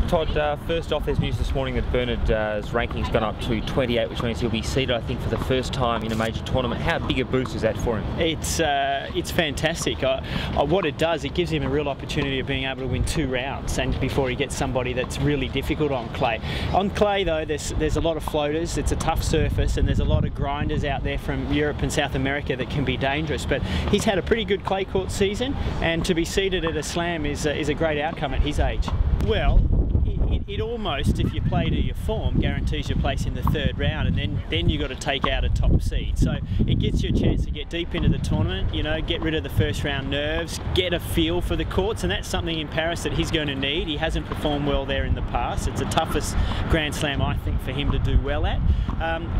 Todd, first off, there's news this morning that Bernhard's ranking's gone up to 28, which means he'll be seeded, I think, for the first time in a major tournament. How big a boost is that for him? It's fantastic. What it does, it gives him a real opportunity of being able to win 2 rounds, and before he gets somebody that's really difficult on clay. On clay, though, there's a lot of floaters. It's a tough surface, and there's a lot of grinders out there from Europe and South America that can be dangerous. But he's had a pretty good clay court season, and to be seeded at a slam is a great outcome at his age. Well, it almost, if you play to your form, guarantees your place in the 3rd round, and then you've got to take out a top seed. So it gets you a chance to get deep into the tournament, you know, get rid of the first round nerves, get a feel for the courts, and that's something in Paris that he's going to need. He hasn't performed well there in the past. It's the toughest Grand Slam, I think, for him to do well at.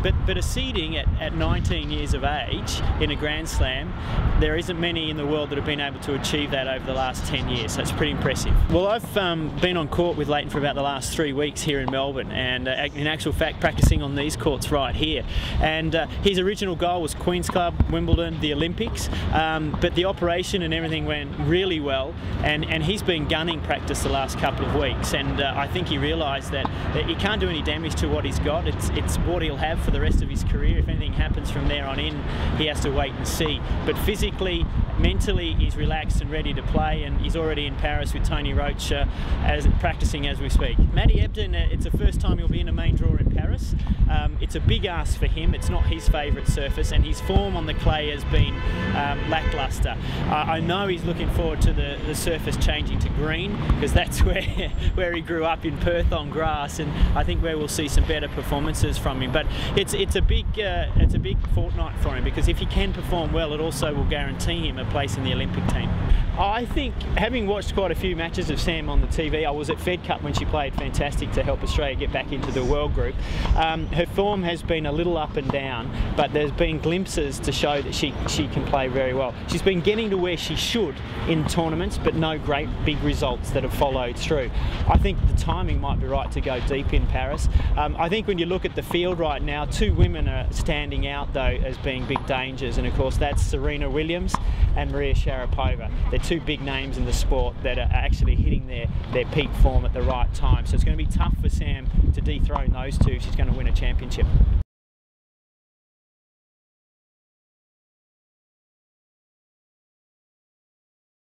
But a seeding at 19 years of age in a Grand Slam, there isn't many in the world that have been able to achieve that over the last 10 years. So it's pretty impressive. Well, I've been on court with Lleyton for about the last 3 weeks here in Melbourne, and in actual fact practicing on these courts right here. And his original goal was Queen's Club, Wimbledon, the Olympics, but the operation and everything went really well, and he's been gunning practice the last couple of weeks, and I think he realised that he can't do any damage to what he's got. It's what he'll have for the rest of his career. If anything happens from there on in, he has to wait and see. But physically, mentally, he's relaxed and ready to play, and he's already in Paris with Tony Roach practicing as we speak. Matty Upton, it's the first time he'll be in a main draw in Paris. It's a big ask for him. It's not his favourite surface, and his form on the clay has been lacklustre. I know he's looking forward to the surface changing to green, because that's where he grew up in Perth on grass, and I think where we'll see some better performances from him. But it's a big fortnight for him, because if he can perform well, it also will guarantee him a place in the Olympic team. I think, having watched quite a few matches of Sam on the TV, I was at Fed Cup when she played fantastic to help Australia get back into the world group. Her form has been a little up and down, but there's been glimpses to show that she can play very well. She's been getting to where she should in tournaments, but no great big results that have followed through. I think the timing might be right to go deep in Paris. I think when you look at the field right now, 2 women are standing out though as being big dangers, and of course that's Serena Williams and Maria Sharapova. They're 2 big names in the sport that are actually hitting their peak form at the right time. So it's going to be tough for Sam to dethrone those 2 if she's going to win a championship.